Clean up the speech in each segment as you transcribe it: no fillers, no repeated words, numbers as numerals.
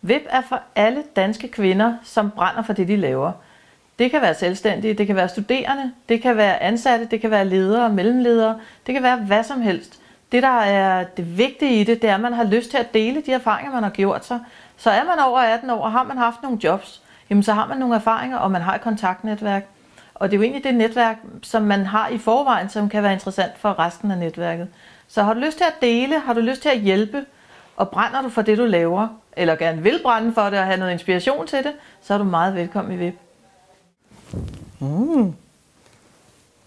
VIP er for alle danske kvinder, som brænder for det, de laver. Det kan være selvstændige, det kan være studerende, det kan være ansatte, det kan være ledere, mellemledere, det kan være hvad som helst. Det, der er det vigtige i det, det er, at man har lyst til at dele de erfaringer, man har gjort sig. Så er man over 18 år, og har man haft nogle jobs, jamen så har man nogle erfaringer, og man har et kontaktnetværk. Og det er jo egentlig det netværk, som man har i forvejen, som kan være interessant for resten af netværket. Så har du lyst til at dele, har du lyst til at hjælpe, og brænder du for det, du laver, eller gerne vil brænde for det og have noget inspiration til det, så er du meget velkommen i VIP.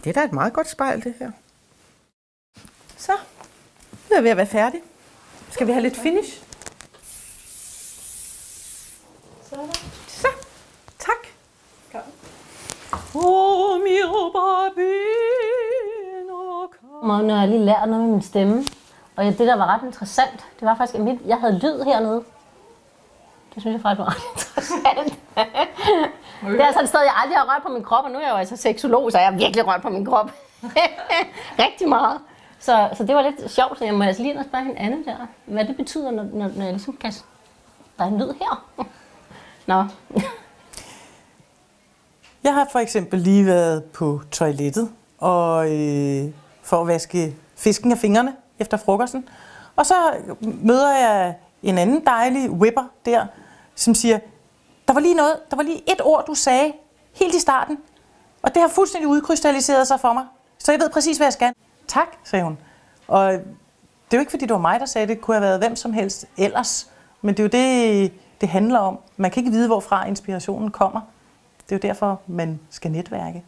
Det er da et meget godt spejl, det her. Så, nu er vi ved at være færdige. Skal vi have lidt finish? Så, tak. Når jeg lige lærte noget med min stemme, og det, der var ret interessant, det var faktisk, at jeg havde lyd hernede. Det synes jeg faktisk var ret interessant. Det er altså et sted, jeg aldrig har rørt på min krop, og nu er jeg jo altså seksolog, så jeg har virkelig rørt på min krop. Rigtig meget. Så det var lidt sjovt, så jeg må altså lige spørge hende Anne der, hvad det betyder, når jeg ligesom kan... Der er en lyd her. Nå. Jeg har for eksempel lige været på toilettet og for at vaske fisken af fingrene efter frokosten. Og så møder jeg en anden dejlig whipper der, som siger, der var lige et ord, du sagde helt i starten, og det har fuldstændig udkrystalliseret sig for mig. Så jeg ved præcis, hvad jeg skal. Tak, sagde hun. Og det er jo ikke, fordi det var mig, der sagde det. Det kunne have været hvem som helst ellers. Men det er jo det, det handler om. Man kan ikke vide, hvorfra inspirationen kommer. Det er jo derfor, man skal netværke.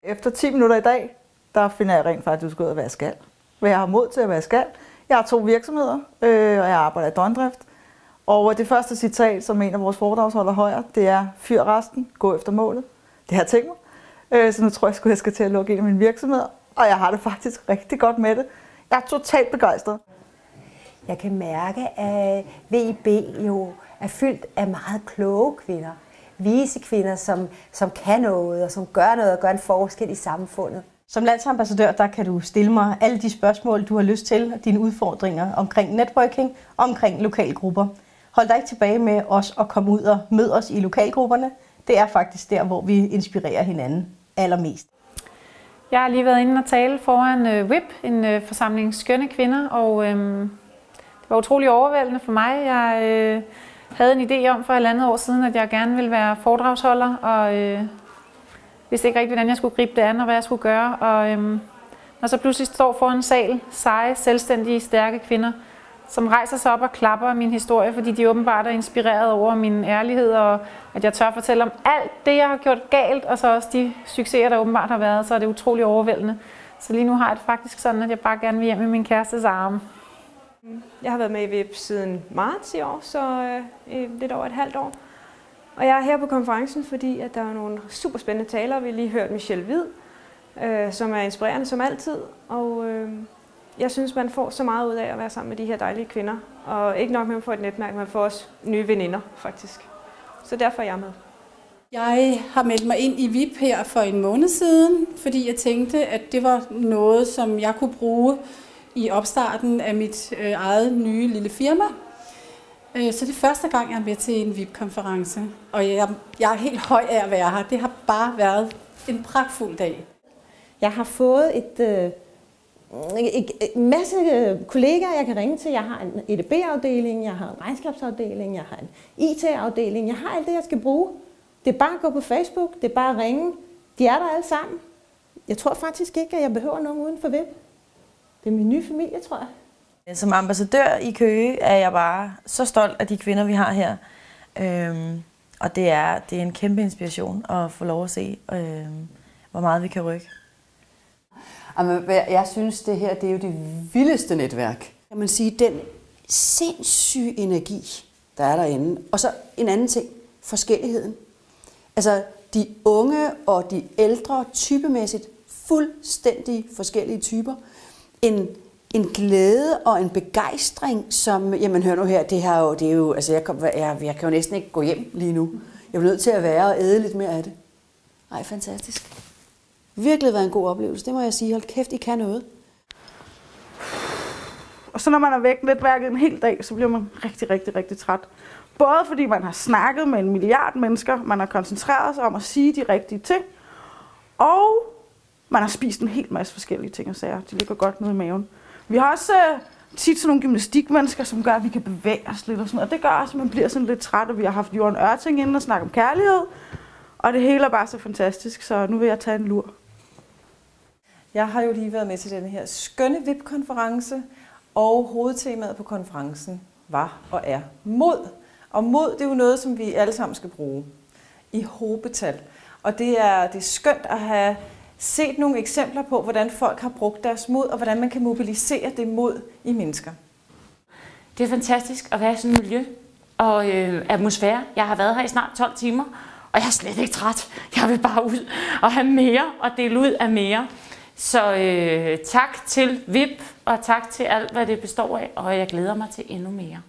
Efter 10 minutter i dag, der finder jeg rent faktisk ud af, hvad jeg skal. Hvad jeg har mod til, hvad jeg skal. Jeg har 2 virksomheder, og jeg arbejder i døgndrift. Og det første citat, som en af vores foredragsholdere højer, det er: fyr resten, gå efter målet. Det har jeg tænkt mig. Så nu tror jeg, at jeg skal til at lukke en af mine virksomheder. Og jeg har det faktisk rigtig godt med det. Jeg er totalt begejstret. Jeg kan mærke, at VIB jo er fyldt af meget kloge kvinder. Vise kvinder, som kan noget, og som gør noget og gør en forskel i samfundet. Som landsambassadør, der kan du stille mig alle de spørgsmål, du har lyst til, og dine udfordringer omkring networking og omkring lokalgrupper. Hold dig ikke tilbage med os at komme ud og møde os i lokalgrupperne. Det er faktisk der, hvor vi inspirerer hinanden allermest. Jeg har lige været inde og tale foran WIP, en forsamling skønne kvinder, og det var utrolig overvældende for mig. Jeg havde en idé om for 1,5 år siden, at jeg gerne ville være foredragsholder, og vidste ikke rigtig, hvordan jeg skulle gribe det an, og hvad jeg skulle gøre. Og når så pludselig står foran en sal, seje, selvstændige, stærke kvinder, som rejser sig op og klapper min historie, fordi de åbenbart er inspireret over min ærlighed, og at jeg tør fortælle om alt det, jeg har gjort galt, og så også de succeser, der åbenbart har været, så er det utrolig overvældende. Så lige nu har jeg det faktisk sådan, at jeg bare gerne vil hjem i min kærestes arme. Jeg har været med i VIP siden marts i år, så lidt over et halvt år. Og jeg er her på konferencen, fordi at der er nogle super spændende talere. Vi har lige hørt Michelle Hvid, som er inspirerende som altid. Og jeg synes, man får så meget ud af at være sammen med de her dejlige kvinder. Og ikke nok med at få et netværk, man får også nye veninder, faktisk. Så derfor er jeg med. Jeg har meldt mig ind i VIP her for 1 måned siden, fordi jeg tænkte, at det var noget, som jeg kunne bruge i opstarten af mit eget nye lille firma. Så det er første gang, jeg er med til en VIP-konference, og jeg er helt høj af at være her. Det har bare været en pragtfuld dag. Jeg har fået en masse kollegaer, jeg kan ringe til. Jeg har en EDB-afdeling, jeg har en regnskabsafdeling, jeg har en IT-afdeling. Jeg har alt det, jeg skal bruge. Det er bare at gå på Facebook, det er bare at ringe. De er der alle sammen. Jeg tror faktisk ikke, at jeg behøver nogen uden for VIP. Det er min nye familie, tror jeg. Som ambassadør i Køge er jeg bare så stolt af de kvinder, vi har her. Og det er en kæmpe inspiration at få lov at se, hvor meget vi kan rykke. Jeg synes, det her det er jo det vildeste netværk. Kan man sige, den sindssyge energi, der er derinde. Og så en anden ting, forskelligheden. Altså de unge og de ældre typemæssigt fuldstændig forskellige typer. En glæde og en begejstring, som, jamen hør nu her, det er jo, altså jeg kan jo næsten ikke gå hjem lige nu. Jeg bliver nødt til at være og æde lidt mere af det. Ej, fantastisk. Virkelig været en god oplevelse, det må jeg sige. Hold kæft, I kan noget. Og så når man er væk netværket en hel dag, så bliver man rigtig, rigtig, rigtig træt. Både fordi man har snakket med 1 milliard mennesker, man har koncentreret sig om at sige de rigtige ting, og man har spist en hel masse forskellige ting og sager. De ligger godt nede i maven. Vi har også tit sådan nogle gymnastikmennesker, som gør, at vi kan bevæge os lidt og sådan noget. Og det gør også, at man bliver sådan lidt træt, og vi har haft Jørgen Ørting inden og snakke om kærlighed. Og det hele er bare så fantastisk, så nu vil jeg tage en lur. Jeg har jo lige været med til den her skønne VIP-konference, og hovedtemaet på konferencen var og er mod. Og mod, det er jo noget, som vi alle sammen skal bruge i hobetal. Og det er skønt at have set nogle eksempler på, hvordan folk har brugt deres mod, og hvordan man kan mobilisere det mod i mennesker. Det er fantastisk at være i sådan et miljø og atmosfære. Jeg har været her i snart 12 timer, og jeg er slet ikke træt. Jeg vil bare ud og have mere og dele ud af mere. Så tak til VIP, og tak til alt, hvad det består af, og jeg glæder mig til endnu mere.